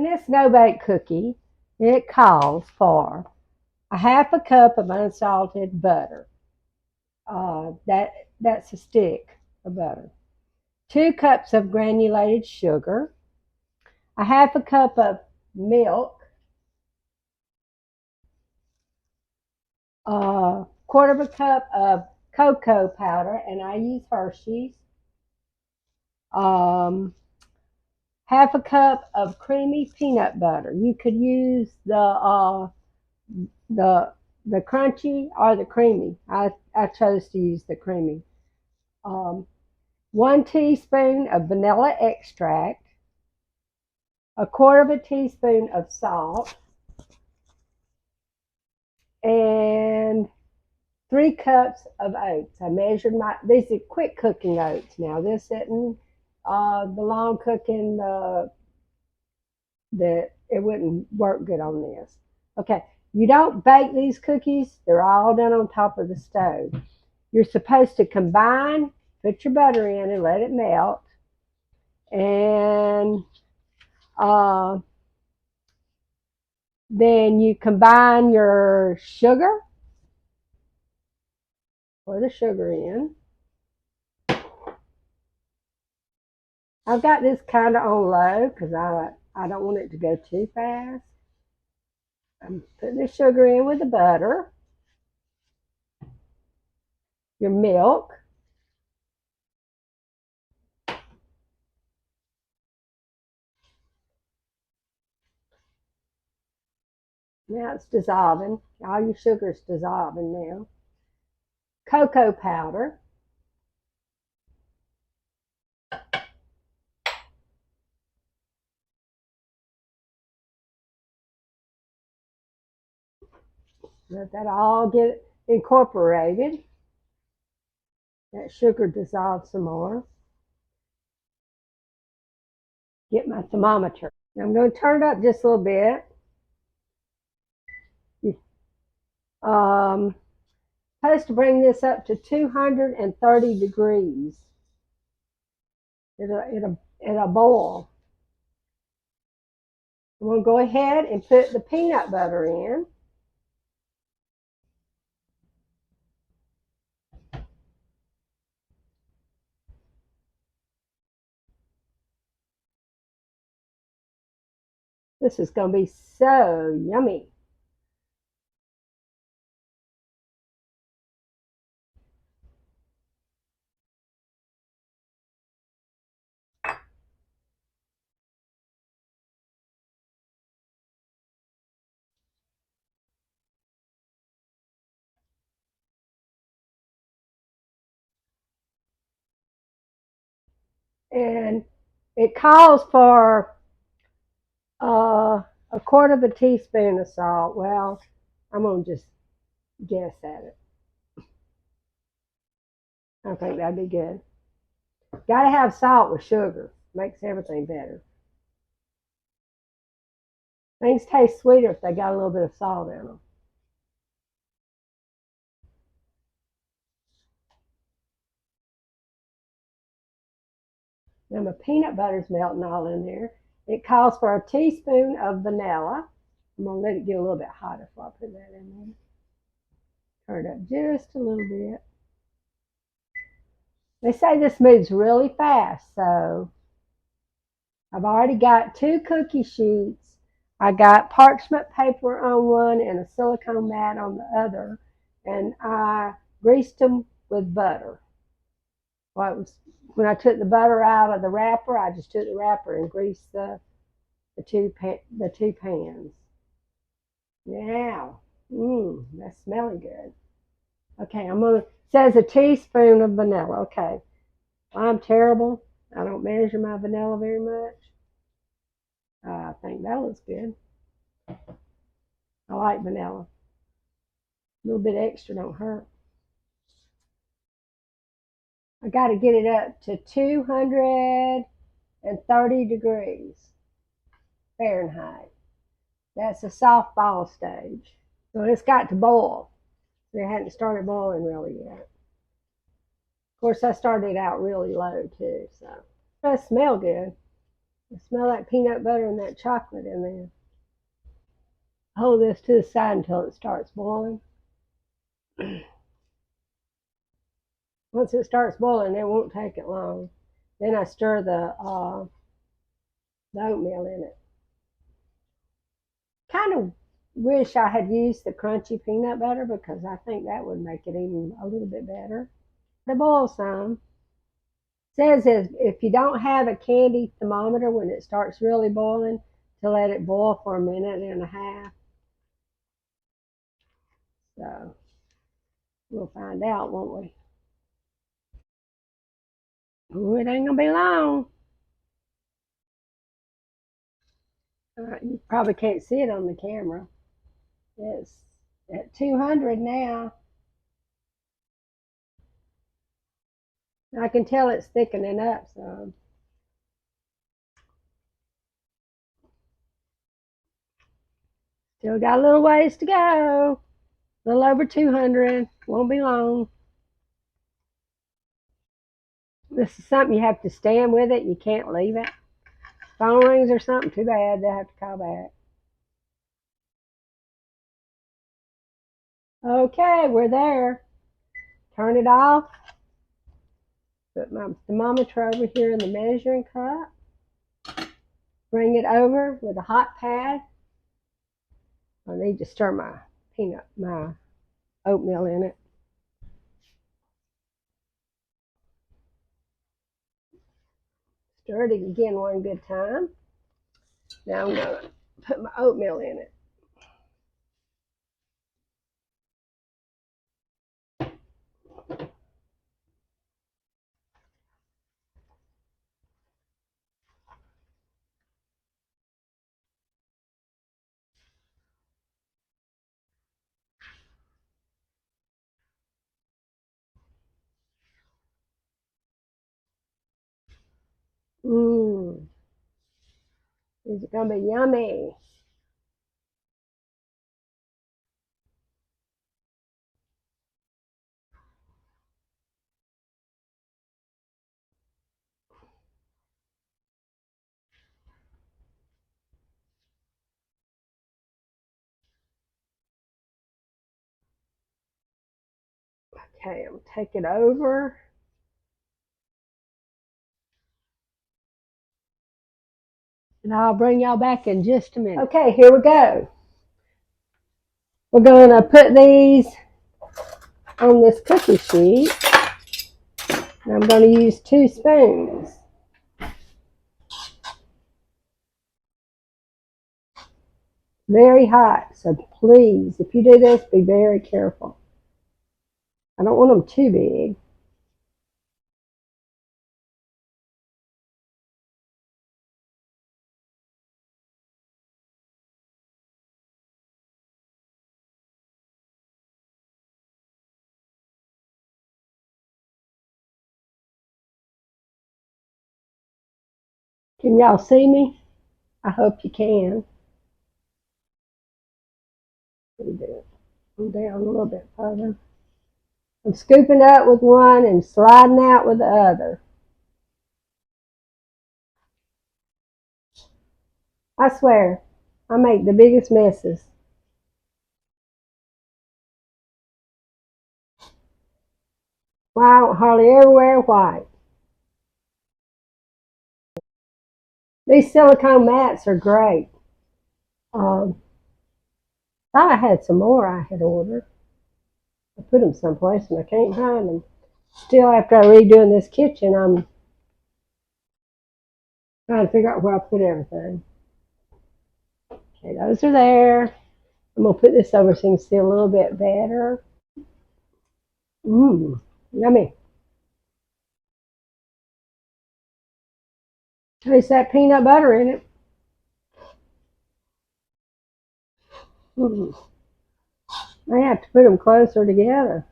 In this no-bake cookie, it calls for a half a cup of unsalted butter. That's a stick of butter. 2 cups of granulated sugar. A half a cup of milk. A quarter of a cup of cocoa powder, and I use Hershey's. Um, half a cup of creamy peanut butter. You could use the the crunchy or the creamy. I chose to use the creamy. Um, 1 teaspoon of vanilla extract, a quarter of a teaspoon of salt, and 3 cups of oats. I measured these are quick cooking oats now. This isn't the long cooking, that it wouldn't work good on this. Okay, you don't bake these cookies, they're all done on top of the stove. You're supposed to combine, put your butter in and let it melt, and uh, then you combine your sugar, pour the sugar in. I've got this kind of on low because I don't want it to go too fast. I'm putting the sugar in with the butter, your milk, now it's dissolving. All your sugar's dissolving now. Cocoa powder. Let that all get incorporated. That sugar dissolves some more. Get my thermometer. Now I'm going to turn it up just a little bit. Supposed to bring this up to 230 degrees. It'll boil. I'm going to go ahead and put the peanut butter in. This is going to be so yummy. And it calls for a quarter of a teaspoon of salt. Well, I'm going to just guess at it. I think that'd be good. Got to have salt with sugar. Makes everything better. Things taste sweeter if they got a little bit of salt in them. Now my peanut butter's melting all in there. It calls for a teaspoon of vanilla. I'm going to let it get a little bit hotter before I put that in there. Turn it up just a little bit. They say this moves really fast, so I've already got 2 cookie sheets. I got parchment paper on one and a silicone mat on the other, and I greased them with butter. Well, it was, when I took the butter out of the wrapper, I just took the wrapper and greased the two pans. Now, that's smelling good. Okay, says a teaspoon of vanilla. Okay, I'm terrible. I don't measure my vanilla very much. I think that looks good. I like vanilla. A little bit extra don't hurt. I got to get it up to 230 degrees Fahrenheit. That's a soft ball stage. So it's got to boil. It hadn't started boiling really yet. Of course, I started out really low too, so it does smell good. I smell that peanut butter and that chocolate in there. Hold this to the side until it starts boiling. Once it starts boiling, it won't take it long. Then I stir the oatmeal in it. Kind of wish I had used the crunchy peanut butter because I think that would make it even a little bit better. To boil some. It says if you don't have a candy thermometer when it starts really boiling, to let it boil for a minute and a half. So we'll find out, won't we? Ooh, it ain't gonna be long. You probably can't see it on the camera. It's at 200 now. I can tell it's thickening up some. Still got a little ways to go. A little over 200. Won't be long. This is something you have to stand with it. You can't leave it. Phone rings or something, too bad. They'll have to call back. Okay, we're there. Turn it off. Put my thermometer over here in the measuring cup. Bring it over with a hot pad. I need to stir my oatmeal in it. Stir it again one good time. Now I'm going to put my oatmeal in it. Mmm. Is it going to be yummy? Okay, I'm going to take it over. And I'll bring y'all back in just a minute. Okay, here we go. We're going to put these on this cookie sheet. And I'm going to use 2 spoons. Very hot, so please, if you do this, be very careful. I don't want them too big. Can y'all see me? I hope you can. I'm down a little bit further. I'm scooping up with one and sliding out with the other. I swear, I make the biggest messes. Well, I don't hardly ever wear white. These silicone mats are great. Thought I had some more I had ordered. I put them someplace and I can't find them. Still, after I redoing this kitchen, I'm trying to figure out where I put everything. Okay, those are there. I'm going to put this over so you can see a little bit better. Mmm, yummy. Taste that peanut butter in it. I have to put them closer together.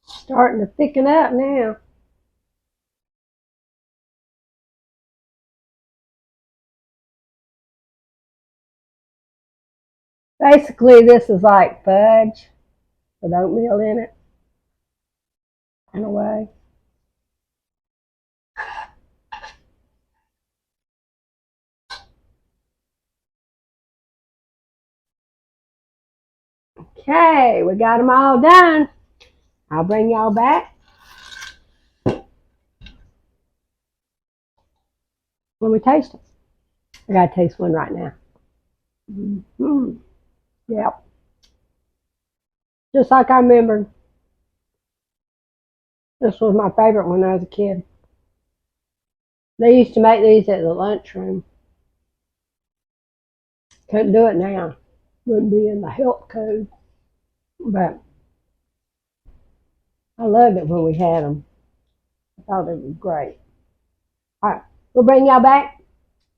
Starting to thicken up now. Basically, this is like fudge with oatmeal in it. in a way. Okay, we got them all done. I'll bring y'all back when we taste them. I gotta taste one right now. Mm-hmm. Yep, just like I remember. This was my favorite when I was a kid. They used to make these at the lunchroom. Couldn't do it now. Wouldn't be in the health code. But I loved it when we had them. I thought they were great. All right, we'll bring y'all back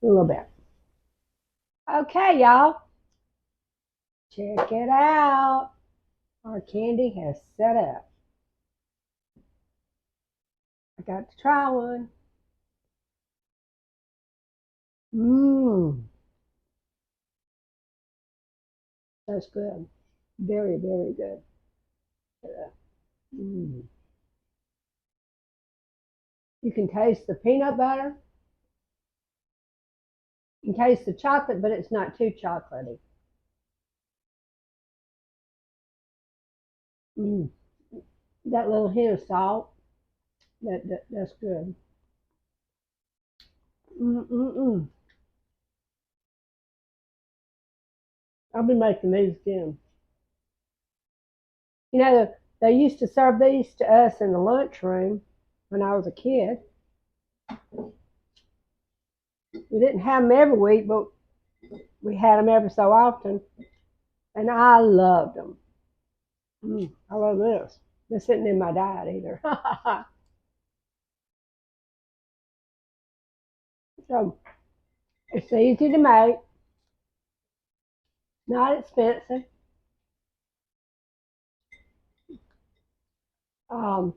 in a little bit. Okay, y'all. Check it out. Our candy has set up. I got to try one. Mmm, that's good. Very, very good. Mm. You can taste the peanut butter. You can taste the chocolate, but it's not too chocolatey. Mm. That little hint of salt, that's good. Mm-mm-mm. I'll be making these again. You know, they used to serve these to us in the lunchroom when I was a kid. We didn't have them every week, but we had them every so often, and I loved them. I love this. This isn't in my diet either. So it's easy to make, not expensive. Um,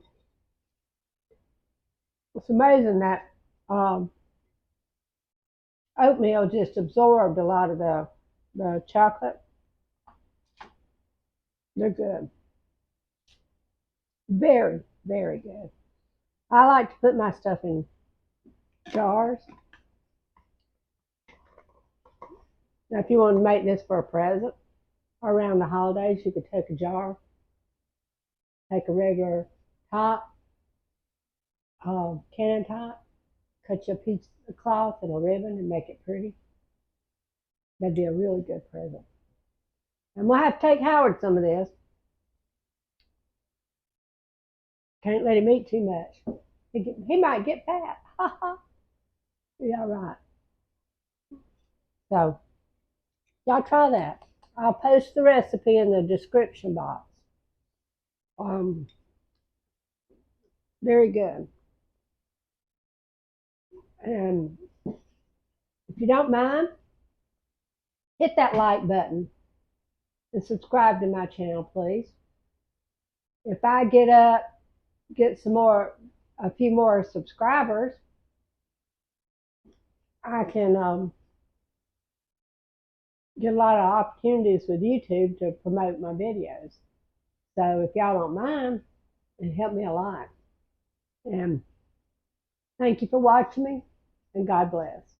it's amazing that um, oatmeal just absorbed a lot of the chocolate. They're good. Very, very good. I like to put my stuff in jars. Now, if you want to make this for a present around the holidays, you could take a jar, take a regular top, cannon top, cut you a piece of cloth and a ribbon and make it pretty. That'd be a really good present. And we'll have to take Howard some of this. Can't let him eat too much. He might get fat. Yeah, right. So, y'all try that. I'll post the recipe in the description box. Um, Very good. And if you don't mind, hit that like button and subscribe to my channel, please. If I get a few more subscribers, I can get a lot of opportunities with YouTube to promote my videos. So if y'all don't mind, it helped me a lot. And thank you for watching me, and God bless.